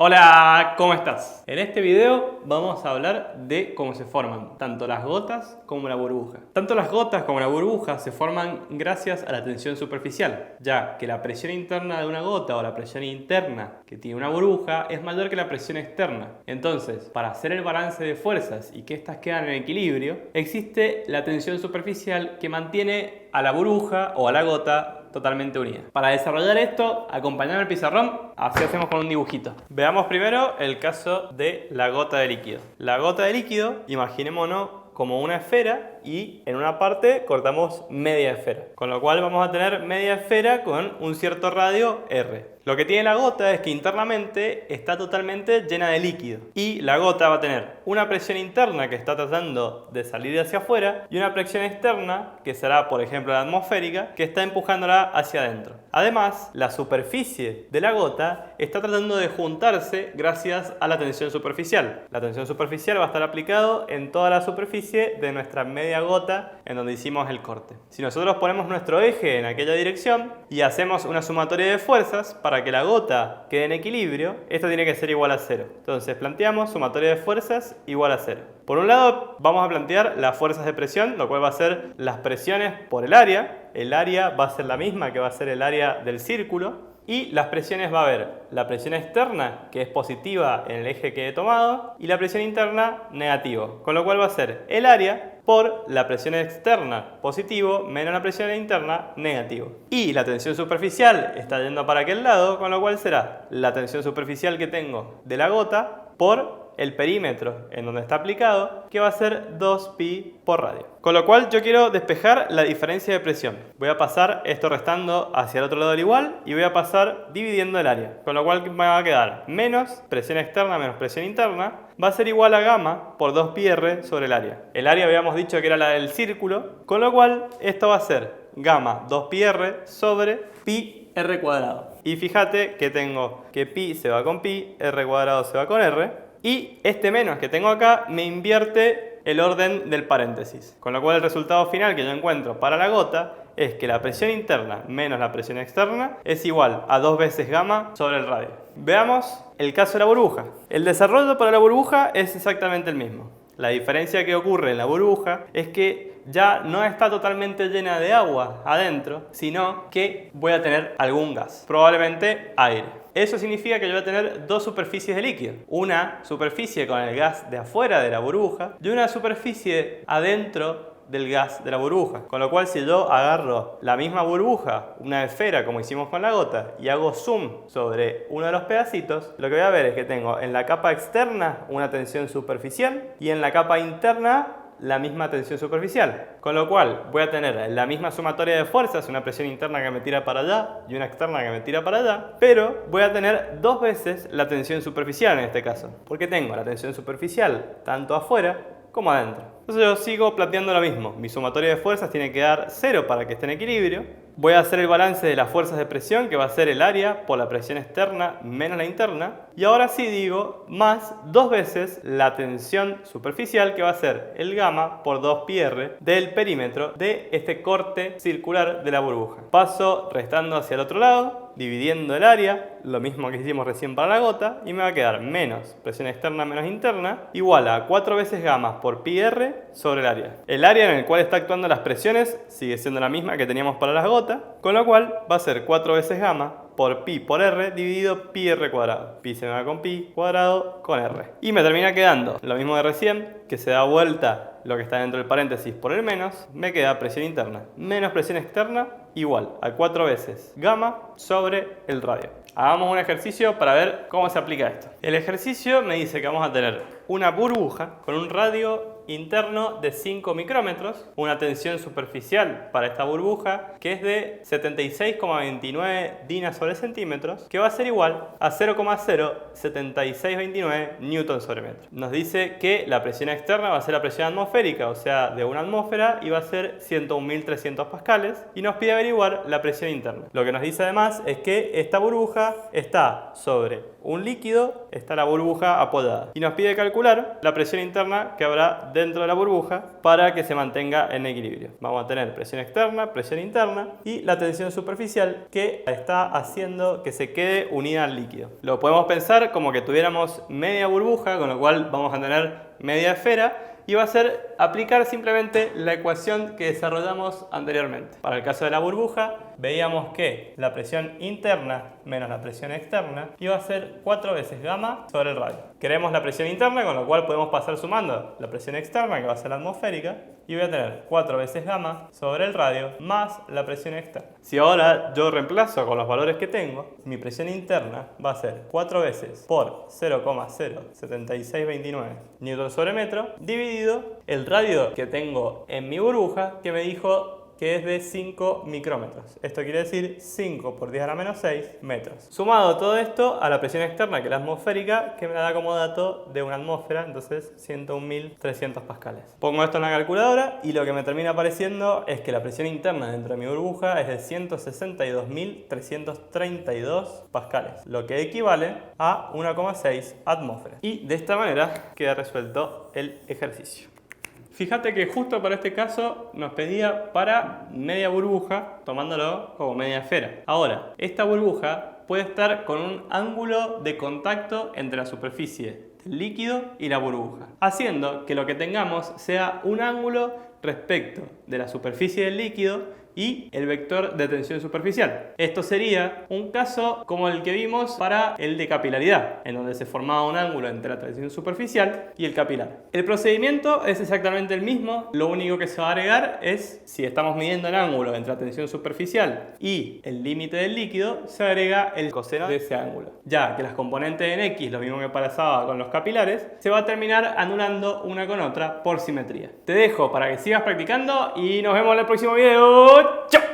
Hola, ¿cómo estás? En este video vamos a hablar de cómo se forman tanto las gotas como la burbuja. Tanto las gotas como la burbuja se forman gracias a la tensión superficial, ya que la presión interna de una gota o la presión interna que tiene una burbuja es mayor que la presión externa. Entonces, para hacer el balance de fuerzas y que éstas quedan en equilibrio, existe la tensión superficial que mantiene a la burbuja o a la gota totalmente unida. Para desarrollar esto, acompañame al pizarrón, así hacemos con un dibujito. Veamos primero el caso de la gota de líquido. La gota de líquido, imaginémonos como una esfera y en una parte cortamos media esfera. Con lo cual vamos a tener media esfera con un cierto radio R. Lo que tiene la gota es que internamente está totalmente llena de líquido y la gota va a tener una presión interna que está tratando de salir hacia afuera y una presión externa que será, por ejemplo, la atmosférica, que está empujándola hacia adentro. Además, la superficie de la gota está tratando de juntarse gracias a la tensión superficial. La tensión superficial va a estar aplicado en toda la superficie de nuestra media gota en donde hicimos el corte. Si nosotros ponemos nuestro eje en aquella dirección y hacemos una sumatoria de fuerzas para que la gota quede en equilibrio, esto tiene que ser igual a 0. Entonces planteamos sumatoria de fuerzas igual a 0. Por un lado vamos a plantear las fuerzas de presión, lo cual va a ser las presiones por el área. El área va a ser la misma que va a ser el área del círculo. Y las presiones va a haber la presión externa, que es positiva en el eje que he tomado, y la presión interna, negativo. Con lo cual va a ser el área por la presión externa, positivo, menos la presión interna, negativo. Y la tensión superficial está yendo para aquel lado, con lo cual será la tensión superficial que tengo de la gota por el perímetro en donde está aplicado, que va a ser 2pi por radio. Con lo cual yo quiero despejar la diferencia de presión. Voy a pasar esto restando hacia el otro lado del igual y voy a pasar dividiendo el área. Con lo cual me va a quedar menos presión externa menos presión interna va a ser igual a gamma por 2πr sobre el área. El área habíamos dicho que era la del círculo, con lo cual esto va a ser gamma 2πr sobre pi r cuadrado. Y fíjate que tengo que pi se va con pi, r cuadrado se va con r. Y este menos que tengo acá me invierte el orden del paréntesis. Con lo cual el resultado final que yo encuentro para la gota es que la presión interna menos la presión externa es igual a 2 veces gamma sobre el radio. Veamos el caso de la burbuja. El desarrollo para la burbuja es exactamente el mismo. La diferencia que ocurre en la burbuja es que ya no está totalmente llena de agua adentro, sino que voy a tener algún gas, probablemente aire. Eso significa que yo voy a tener dos superficies de líquido. Una superficie con el gas de afuera de la burbuja y una superficie adentro del gas de la burbuja. Con lo cual, si yo agarro la misma burbuja, una esfera como hicimos con la gota, y hago zoom sobre uno de los pedacitos, lo que voy a ver es que tengo en la capa externa una tensión superficial y en la capa interna la misma tensión superficial. Con lo cual voy a tener la misma sumatoria de fuerzas, una presión interna que me tira para allá y una externa que me tira para allá, pero voy a tener dos veces la tensión superficial en este caso, porque tengo la tensión superficial tanto afuera como adentro. Entonces yo sigo planteando lo mismo. Mi sumatoria de fuerzas tiene que dar 0 para que esté en equilibrio. Voy a hacer el balance de las fuerzas de presión, que va a ser el área por la presión externa menos la interna. Y ahora sí digo más 2 veces la tensión superficial, que va a ser el gamma por 2πr del perímetro de este corte circular de la burbuja. Paso restando hacia el otro lado, dividiendo el área, lo mismo que hicimos recién para la gota, y me va a quedar menos presión externa menos interna, igual a 4 veces gamma por πr sobre el área. El área en el cual está actuando las presiones sigue siendo la misma que teníamos para las gotas, con lo cual va a ser 4 veces gamma por pi por r dividido pi r cuadrado. Pi se me va con pi cuadrado con r. Y me termina quedando lo mismo de recién, que se da vuelta lo que está dentro del paréntesis por el menos, me queda presión interna menos presión externa igual a 4 veces gamma sobre el radio. Hagamos un ejercicio para ver cómo se aplica esto. El ejercicio me dice que vamos a tener una burbuja con un radio interno de 5 micrómetros, una tensión superficial para esta burbuja que es de 76,29 dinas sobre centímetros, que va a ser igual a 0,07629 newton sobre metro. Nos dice que la presión externa va a ser la presión atmosférica, o sea, de una atmósfera, y va a ser 101.300 pascales, y nos pide averiguar la presión interna. Lo que nos dice además es que esta burbuja está sobre un líquido, está la burbuja apoyada. Y nos pide calcular la presión interna que habrá dentro de la burbuja para que se mantenga en equilibrio. Vamos a tener presión externa, presión interna y la tensión superficial que está haciendo que se quede unida al líquido. Lo podemos pensar como que tuviéramos media burbuja, con lo cual vamos a tener media esfera, y va a ser aplicar simplemente la ecuación que desarrollamos anteriormente. Para el caso de la burbuja, veíamos que la presión interna menos la presión externa iba a ser 4 veces gamma sobre el radio. Queremos la presión interna, con lo cual podemos pasar sumando la presión externa, que va a ser la atmosférica, y voy a tener 4 veces gamma sobre el radio más la presión externa. Si ahora yo reemplazo con los valores que tengo, mi presión interna va a ser 4 veces por 0,07629 newton sobre metro, dividido el radio que tengo en mi burbuja, que me dijo que es de 5 micrómetros. Esto quiere decir 5 por 10 a la menos 6 metros. Sumado todo esto a la presión externa, que es la atmosférica, que me da como dato de una atmósfera, entonces 101.300 pascales. Pongo esto en la calculadora y lo que me termina apareciendo es que la presión interna dentro de mi burbuja es de 162.332 pascales, lo que equivale a 1,6 atmósferas. Y de esta manera queda resuelto el ejercicio. Fíjate que justo para este caso nos pedía para media burbuja, tomándolo como media esfera. Ahora, esta burbuja puede estar con un ángulo de contacto entre la superficie del líquido y la burbuja, haciendo que lo que tengamos sea un ángulo respecto de la superficie del líquido y el vector de tensión superficial. Esto sería un caso como el que vimos para el de capilaridad, en donde se formaba un ángulo entre la tensión superficial y el capilar. El procedimiento es exactamente el mismo, lo único que se va a agregar es, si estamos midiendo el ángulo entre la tensión superficial y el límite del líquido, se agrega el coseno de ese ángulo. Ya que las componentes en X, lo mismo que pasaba con los capilares, se va a terminar anulando una con otra por simetría. Te dejo para que sigas practicando y nos vemos en el próximo video. ¡Chao!